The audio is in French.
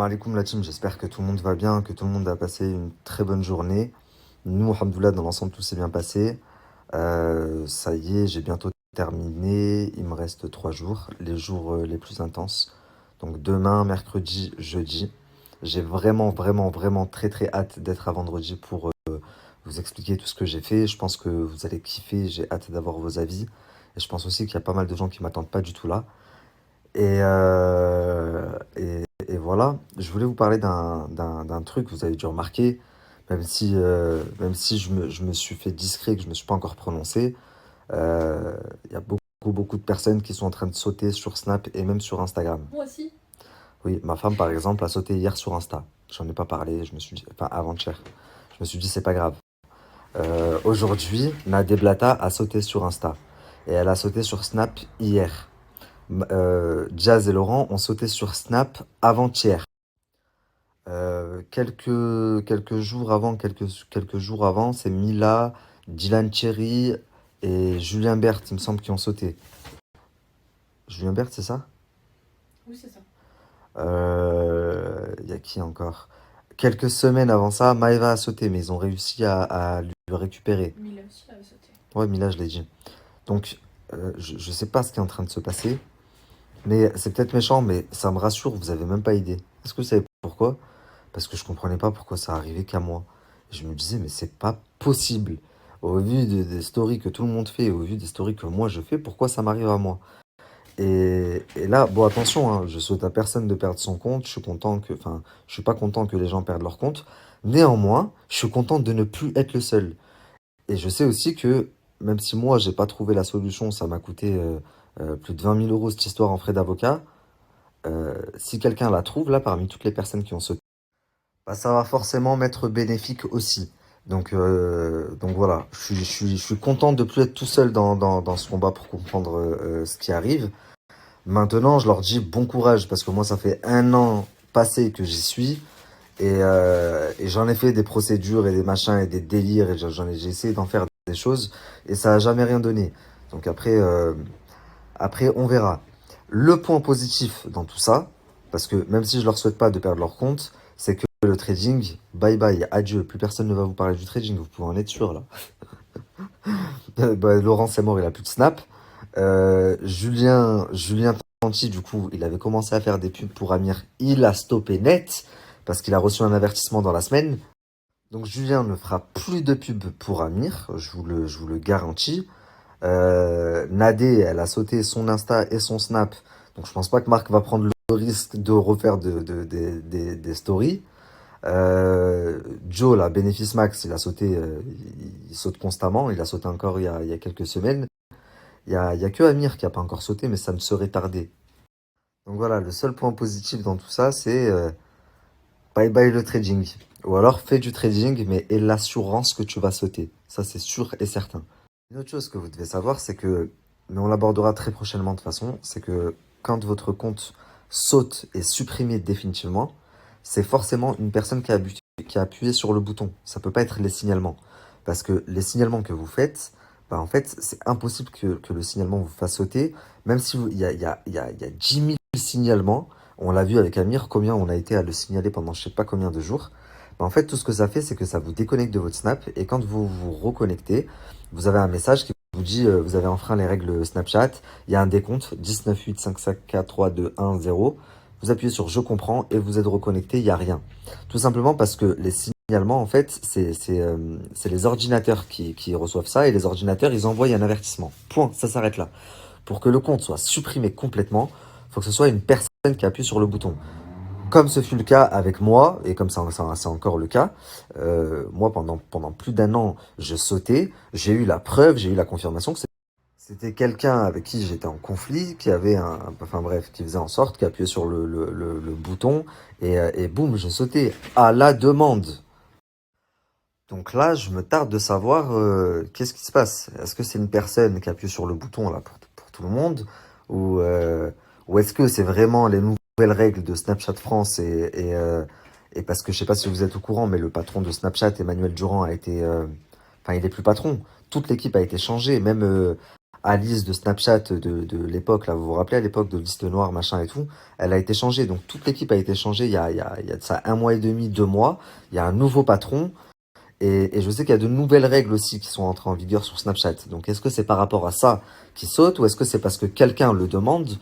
alaikum la team, j'espère que tout le monde va bien, que tout le monde a passé une très bonne journée. Nous, alhamdoulilah, dans l'ensemble, tout s'est bien passé. Ça y est, j'ai bientôt terminé. Il me reste 3 jours, les jours les plus intenses. Donc demain, mercredi, jeudi. J'ai vraiment, vraiment, vraiment très, très hâte d'être à vendredi pour vous expliquer tout ce que j'ai fait. Je pense que vous allez kiffer, j'ai hâte d'avoir vos avis. Et je pense aussi qu'il y a pas mal de gens qui m'attendent pas du tout là. Et voilà, je voulais vous parler d'un truc, vous avez dû remarquer, même si je me suis fait discret, que je ne me suis pas encore prononcé, il y a beaucoup, beaucoup de personnes qui sont en train de sauter sur Snap et même sur Instagram. Moi aussi. Oui, ma femme, par exemple, a sauté hier sur Insta. J'en ai pas parlé, je me suis dit, enfin avant-hier. Je me suis dit, c'est pas grave. Aujourd'hui, Nadé Blata a sauté sur Insta. Et elle a sauté sur Snap hier. Jazz et Laurent ont sauté sur Snap avant-hier. Quelques jours avant, quelques jours avant, c'est Mila, Dylan Cherry et Julien Bert, il me semble, qui ont sauté. Julien Bert, c'est ça? Oui, c'est ça. Il y a qui encore? Quelques semaines avant ça, Maeva a sauté, mais ils ont réussi à le récupérer. Mila aussi avait sauté. Ouais, Mila, je l'ai dit. Donc, je sais pas ce qui est en train de se passer, mais c'est peut-être méchant, mais ça me rassure, vous avez même pas idée. Est-ce que vous savez pourquoi? Parce que je comprenais pas pourquoi ça arrivait qu'à moi. Et je me disais, mais c'est pas possible. Au vu des stories que tout le monde fait, au vu des stories que moi je fais, pourquoi ça m'arrive à moi? Et là, bon, attention, hein, je souhaite à personne de perdre son compte. Enfin, je suis pas content que les gens perdent leur compte. Néanmoins, je suis content de ne plus être le seul. Et je sais aussi que, même si moi j'ai pas trouvé la solution, ça m'a coûté plus de 20 000 euros cette histoire en frais d'avocat. Si quelqu'un la trouve, là, parmi toutes les personnes qui ont sauté, bah, ça va forcément m'être bénéfique aussi. Donc voilà, je suis content de plus être tout seul dans ce combat pour comprendre ce qui arrive. Maintenant, je leur dis bon courage parce que moi, ça fait 1 an passé que j'y suis et j'en ai fait des procédures et des machins et des délires et j'ai essayé d'en faire des choses et ça a jamais rien donné. Donc après, on verra. Le point positif dans tout ça, parce que même si je leur souhaite pas de perdre leur compte, c'est que le trading, bye bye, adieu. Plus personne ne va vous parler du trading, vous pouvez en être sûr là. Bah, Laurent c'est mort, il a plus de snap. Julien Tanti, du coup, il avait commencé à faire des pubs pour Amir. Il a stoppé net parce qu'il a reçu un avertissement dans la semaine. Donc Julien ne fera plus de pub pour Amir, je vous le garantis. Nadé, elle a sauté son Insta et son Snap. Donc je pense pas que Marc va prendre le risque de refaire des stories. Joe, là, Bénéfice Max, il a sauté, il saute constamment. Il a sauté encore il y a quelques semaines. Il y a que Amir qui a pas encore sauté, mais ça ne serait tardé. Donc voilà, le seul point positif dans tout ça, c'est bye bye le trading. Ou alors fais du trading, mais aie l'assurance que tu vas sauter. Ça, c'est sûr et certain. Une autre chose que vous devez savoir, c'est que, mais on l'abordera très prochainement de toute façon, c'est que quand votre compte saute et supprimé définitivement, c'est forcément une personne qui a appuyé sur le bouton. Ça peut pas être les signalements. Parce que les signalements que vous faites, bah en fait, c'est impossible que le signalement vous fasse sauter. Même si il y a 10 000 signalements, on l'a vu avec Amir, combien on a été à le signaler pendant je sais pas combien de jours. Bah en fait, tout ce que ça fait, c'est que ça vous déconnecte de votre Snap. Et quand vous vous reconnectez, vous avez un message qui vous dit vous avez enfreint les règles Snapchat. Il y a un décompte 19 8 5 5 4 3 2 1 0. Vous appuyez sur je comprends et vous êtes reconnecté. Il n'y a rien. Tout simplement parce que les signalements, en fait, c'est les ordinateurs qui reçoivent ça et les ordinateurs, ils envoient un avertissement. Point. Ça s'arrête là. Pour que le compte soit supprimé complètement, il faut que ce soit une personne qui appuie sur le bouton. Comme ce fut le cas avec moi, et comme ça c'est encore le cas, moi pendant plus d'1 an, je sautais, j'ai eu la preuve, j'ai eu la confirmation que c'était quelqu'un avec qui j'étais en conflit, qui avait enfin bref, qui faisait en sorte, qui appuyait sur le bouton, et boum, je sautais à la demande. Donc là, je me tarde de savoir qu'est-ce qui se passe. Est-ce que c'est une personne qui appuie sur le bouton là pour tout le monde, ou est-ce que c'est vraiment les nouvelles règles de Snapchat France et parce que je sais pas si vous êtes au courant, mais le patron de Snapchat, Emmanuel Durand, a été, enfin il est plus patron. Toute l'équipe a été changée, même Alice de Snapchat de l'époque, là, vous vous rappelez, à l'époque de liste noire, machin et tout, elle a été changée. Donc toute l'équipe a été changée il y a de ça 1 mois et demi, 2 mois. Il y a un nouveau patron. Et je sais qu'il y a de nouvelles règles aussi qui sont entrées en vigueur sur Snapchat. Donc est-ce que c'est par rapport à ça qui saute ou est-ce que c'est parce que quelqu'un le demande?